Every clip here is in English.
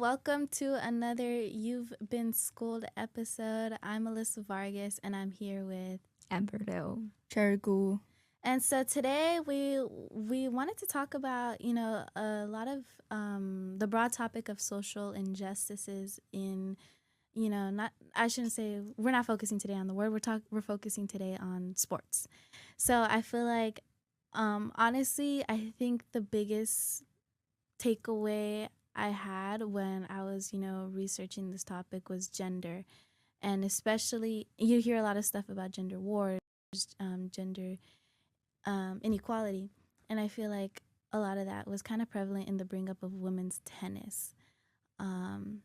welcome to another You've Been Schooled episode. I'm Alyssa Vargas and I'm here with Amberville. Chergu. and so today we wanted to talk about, a lot of the broad topic of social injustices in, not I shouldn't say we're not focusing today on the word, we're focusing today on sports. So I feel like honestly, I think the biggest takeaway I had when I was, researching this topic was gender. And especially, you hear a lot of stuff about gender wars, gender inequality. And I feel like a lot of that was kind of prevalent in the bring up of women's tennis. Um,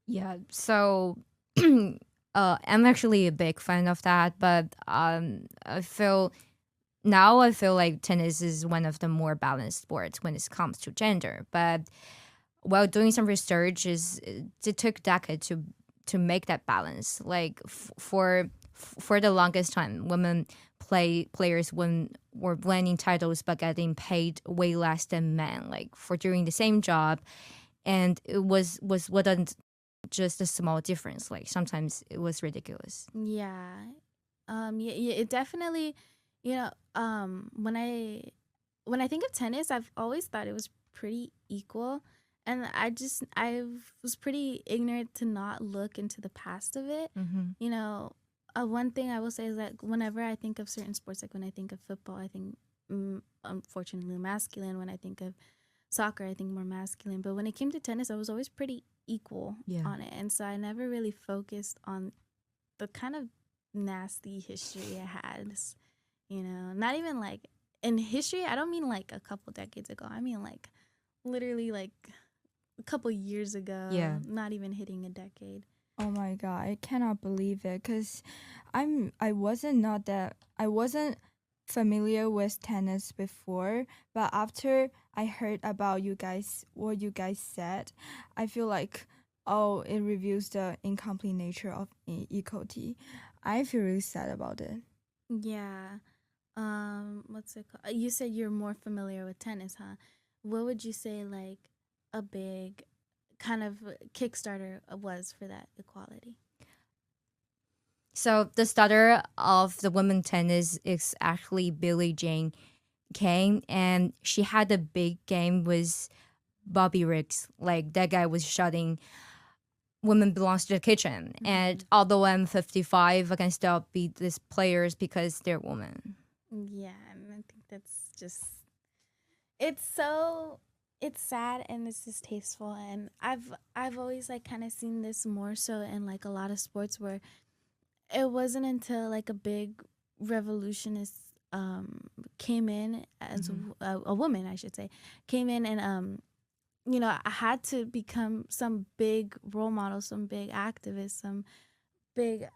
Yeah, so I'm actually a big fan of that, but I feel like tennis is one of the more balanced sports when it comes to gender. But while doing some research, it took decades to make that balance. Like for the longest time, women players were winning titles but getting paid way less than men, like for doing the same job, and it wasn't just a small difference. Like sometimes it was ridiculous. yeah. Yeah, it definitely, you know, when I think of tennis, I've always thought it was pretty equal. And I was pretty ignorant to not look into the past of it. Mm-hmm. You know, one thing I will say is that whenever I think of certain sports, like when I think of football, I think unfortunately masculine. When I think of soccer, I think more masculine. But when it came to tennis, I was always pretty equal Yeah. on it. And so I never really focused on the kind of nasty history it has. Not even like in history, I don't mean like a couple decades ago. I mean like literally like a couple years ago, Yeah. not even hitting a decade. Oh my god, I cannot believe it because I wasn't familiar with tennis before, but after I heard about what you guys said, I feel like it reveals the incomplete nature of equality. I feel really sad about it. Yeah. What's it called? You said you're more familiar with tennis, huh? What would you say like a big kind of Kickstarter was for that equality? So the starter of the women tennis is actually Billie Jean King, and she had a big game with Bobby Riggs. Like that guy was shouting, "Women belongs to the kitchen." And although I'm 55, I can still beat these players because they're women. Yeah, and I think that's just it's so it's sad and it's distasteful, and I've always like kind of seen this more so in like a lot of sports where it wasn't until like a big revolutionist came in as Mhm. a woman, I should say, came in and I had to become some big role model, some big activist, some big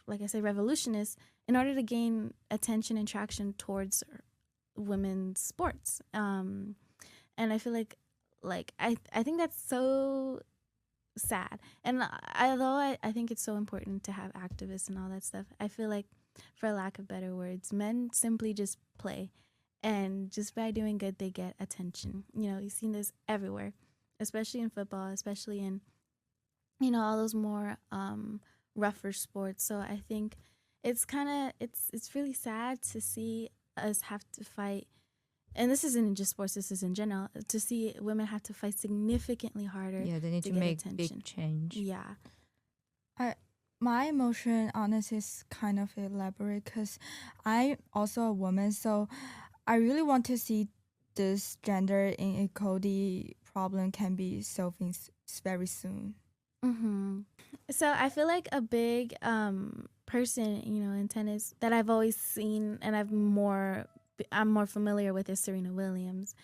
like I say revolutionist in order to gain attention and traction towards women's sports. And I feel like I think that's so sad. And although I think it's so important to have activists and all that stuff, I feel like, for lack of better words, men simply just play. And just by doing good, they get attention. You've seen this everywhere, especially in football, especially in, all those more rougher sports. So I think it's really sad to see us have to fight, and this isn't just sports, this is in general, to see women have to fight significantly harder Yeah, they need to to get make attention. big change. Yeah. I my emotion on this is kind of elaborate because I'm also a woman, so I really want to see this gender inequality problem can be solving very soon. Mm-hmm. So I feel like a big person, in tennis that I've always seen and I'm more familiar with is Serena Williams.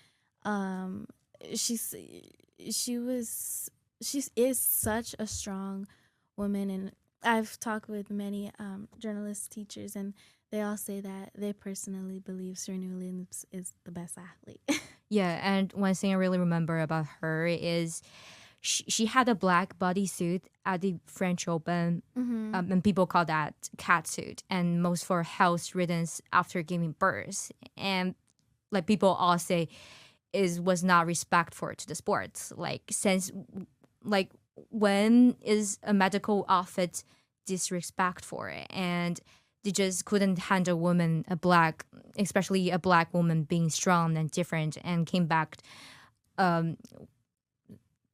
Um, she's she was she is such a strong woman, and I've talked with many journalist teachers, and they all say that they personally believe Serena Williams is the best athlete. Yeah, and one thing I really remember about her is she had a black bodysuit at the French Open, Mm-hmm. and people call that cat suit, and most for health reasons after giving birth. And like people all say, was not respectful to the sports. Like since like when is a medical outfit disrespectful, and they just couldn't handle women, especially a black woman being strong and different, and came back um,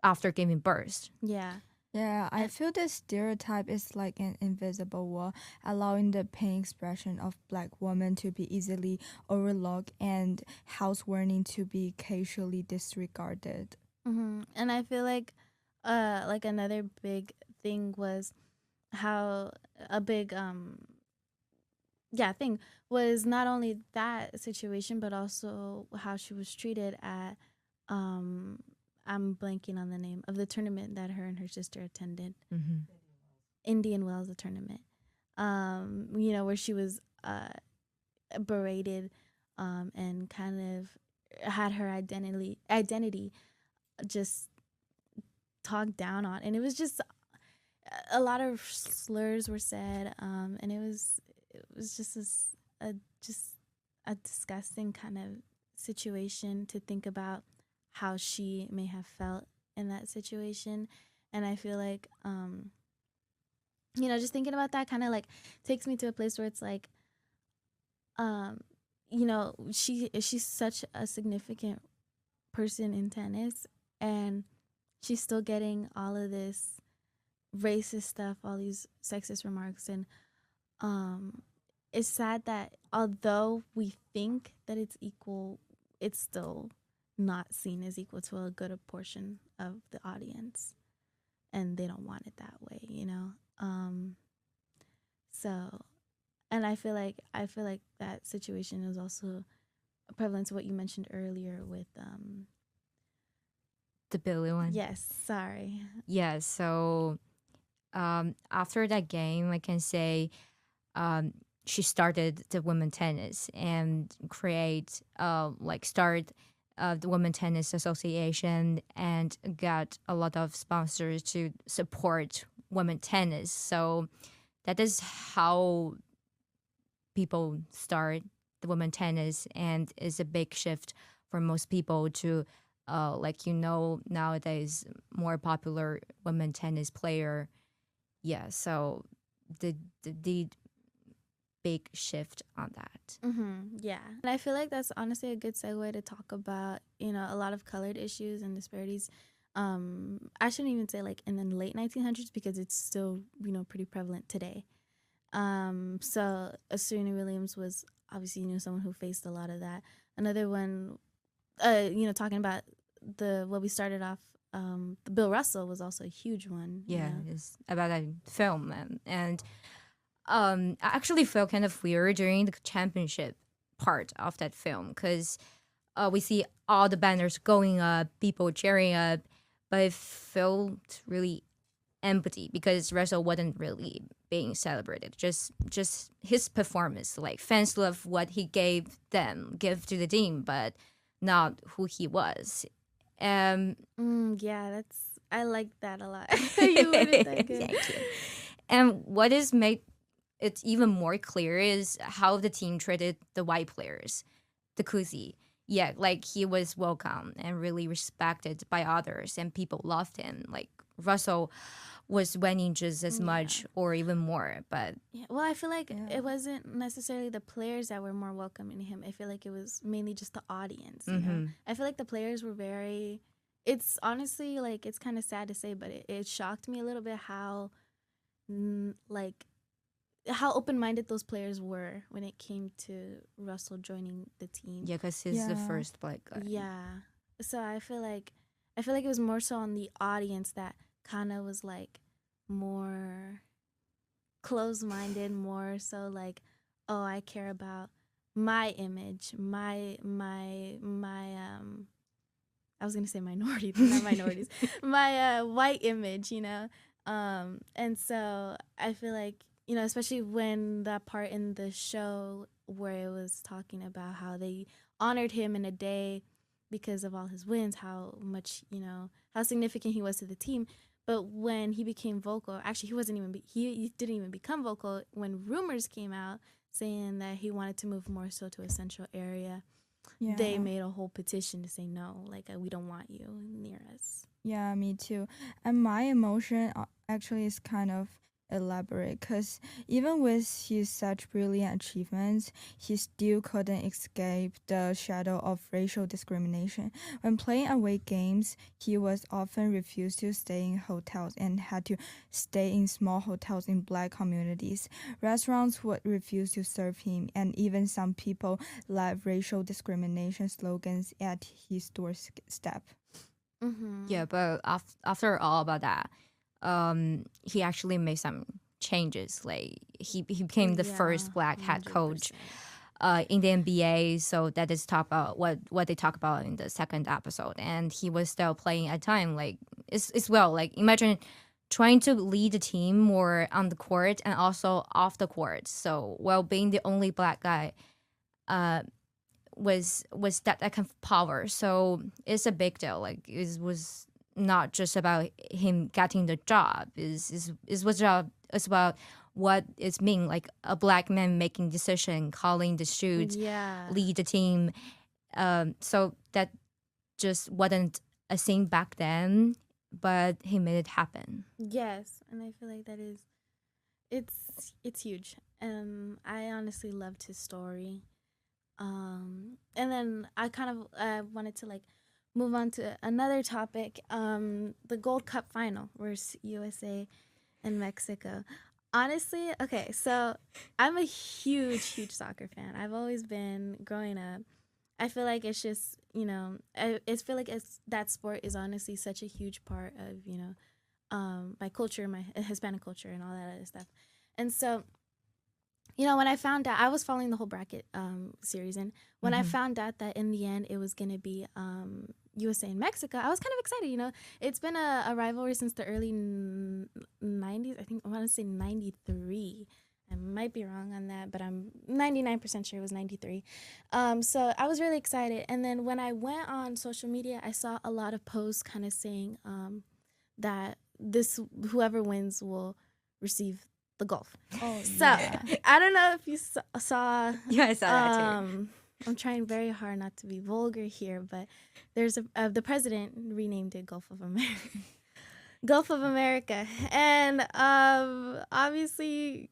after giving birth. Yeah. Yeah, I feel this stereotype is like an invisible wall, allowing the pain expression of black women to be easily overlooked and housewarming to be casually disregarded. And I feel like another big thing was how a big thing was not only that situation, but also how she was treated at um I'm blanking on the name of the tournament that her and her sister attended. Indian Wells, the tournament. Where she was berated and kind of had her identity just talked down on, and it was just a lot of slurs were said, and it was just a disgusting kind of situation to think about how she may have felt in that situation. And I feel like just thinking about that kind of like takes me to a place where it's like she's such a significant person in tennis, and she's still getting all of this racist stuff, all these sexist remarks, and it's sad that although we think that it's equal, it's still not seen as equal to a good portion of the audience, and they don't want it that way. So, and I feel like that situation is also prevalent to what you mentioned earlier with The Billy one. yes, sorry. Yeah. So after that game, I can say she started the women tennis and start the Women Tennis Association, and got a lot of sponsors to support women tennis. So that is how people start the women tennis, and is a big shift for most people to nowadays more popular women tennis player. Yeah, so the big shift on that. Yeah. And I feel like that's honestly a good segue to talk about, a lot of colored issues and disparities. I shouldn't even say like in the late 1900s, because it's still, pretty prevalent today. So Serena Williams was obviously, someone who faced a lot of that. Another one, talking about what we started off, Bill Russell was also a huge one. Yeah, it's about a film, and I actually felt kind of weird during the championship part of that film, because we see all the banners going up, people cheering up, but it felt really empty because Russell wasn't really being celebrated. Just his performance, like fans love what he give to the team, but not who he was. Yeah, I like that a lot. You worded that good. Thank you. And what is made it even more clear is how the team treated the white players, the Kuzi. Yeah, like he was welcome and really respected by others, and people loved him. Like Russell was winning just as much or even more, but yeah. Well, I feel like it wasn't necessarily the players that were more welcoming to him. I feel like it was mainly just the audience. You know? I feel like the players were very. It's honestly like it's kind of sad to say, but it shocked me a little bit how how open-minded those players were when it came to Russell joining the team. yeah, because he's the first black guy. Yeah. So I feel like it was more so on the audience that kind of was like more closed-minded, more so like, oh, I care about my image, my I was gonna say minority, but not minorities. My white image, and so I feel like, especially when that part in the show where it was talking about how they honored him in a day because of all his wins, how much, how significant he was to the team. But when he became vocal, actually he didn't even become vocal when rumors came out saying that he wanted to move more so to a central area. they Yeah. made a whole petition to say no, like we don't want you near us. Yeah, me too. And my emotion actually is kind of elaborate because even with his such brilliant achievements, he still couldn't escape the shadow of racial discrimination. When playing away games, he was often refused to stay in hotels and had to stay in small hotels in black communities. Restaurants would refuse to serve him, and even some people left racial discrimination slogans at his doorstep. Mm-hmm. Yeah, but after all about that, he actually made some changes. Like he became the first black head coach 100%. in the NBA. So that is talk about what they talk about in the second episode. And he was still playing at time. Like it's well. Like imagine trying to lead the team more on the court and also off the court. So while being the only black guy, was that kind of power. So it's a big deal. Like it was not just about him getting the job. Is was job. It's about what it mean, like a black man making decision, calling the shoot, Yeah. lead the team. So that just wasn't a thing back then, but he made it happen. Yes, and I feel like that is it's huge. I honestly loved his story. And then I kind of wanted to like move on to another topic. The Gold Cup final versus USA and Mexico. Honestly, okay, so I'm a huge soccer fan. I've always been growing up. I feel like it's just, I feel like it's that sport is honestly such a huge part of, my culture, my Hispanic culture and all that other stuff. And so, when I found out, I was following the whole bracket series, and when I found out that in the end it was going to be USA and Mexico, I was kind of excited. It's been a rivalry since the early 90s. I think I want to say 93. I might be wrong on that, but I'm 99% sure it was 93. So I was really excited. And then when I went on social media, I saw a lot of posts kind of saying that whoever wins will receive the Gulf. Oh, So yeah. I don't know if you saw. Yeah, I saw that too. I'm trying very hard not to be vulgar here, but there's the president renamed it Gulf of America. Gulf of America, and obviously,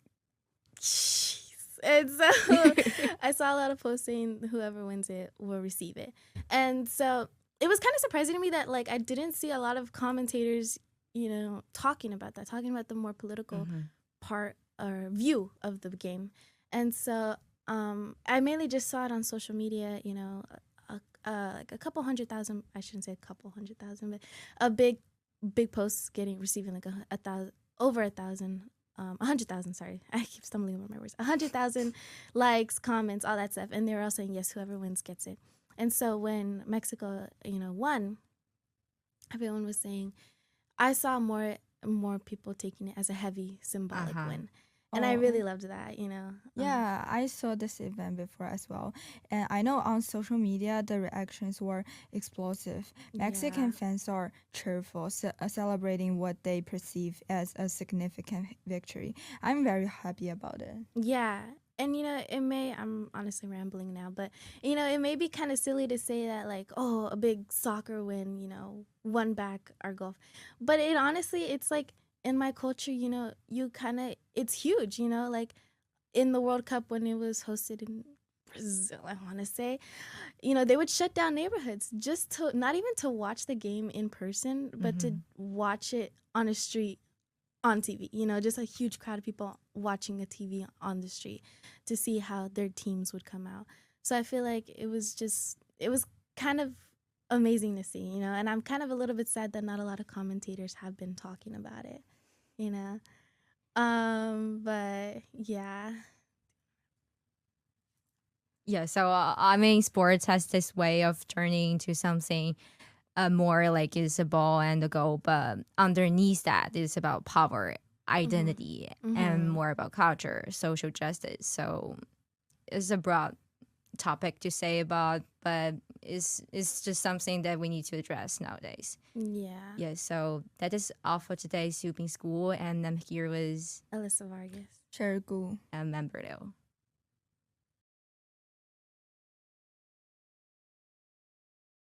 jeez. And so I saw a lot of posts saying whoever wins it will receive it, and so it was kind of surprising to me that like I didn't see a lot of commentators, talking about the more political part or view of the game. And so I mainly just saw it on social media, like a couple 100,000, I shouldn't say a couple 100,000, but a big post receiving like a thousand, over 1,000, 100,000, sorry. I keep stumbling over my words. 100,000 likes, comments, all that stuff. And they were all saying, yes, whoever wins gets it. And so when Mexico, won, everyone was saying, I saw more people taking it as a heavy symbolic win. And I really loved that, Yeah, I saw this event before as well. And I know on social media, the reactions were explosive. Mexican Yeah. fans are cheerful, celebrating what they perceive as a significant victory. I'm very happy about it. Yeah. And I'm honestly rambling now, but it may be kind of silly to say that like, oh, a big soccer win, won back our Gulf. But it honestly, it's like in my culture, it's huge, like in the World Cup when it was hosted in Brazil, I want to say, they would shut down neighborhoods just to not even to watch the game in person, but to watch it on a street on TV, just a huge crowd of people watching a TV on the street to see how their teams would come out. So I feel like it was kind of amazing to see, and I'm kind of a little bit sad that not a lot of commentators have been talking about it, but yeah. Yeah, so I mean, sports has this way of turning into something more like it's a ball and a goal, but underneath that is about power, identity, and more about culture, social justice. So it's a broad topic to say about, but it's just something that we need to address nowadays. Yeah. Yeah, so that is all for today's Soup in School, and I'm here with Alyssa Vargas. Shergu. Memberdo.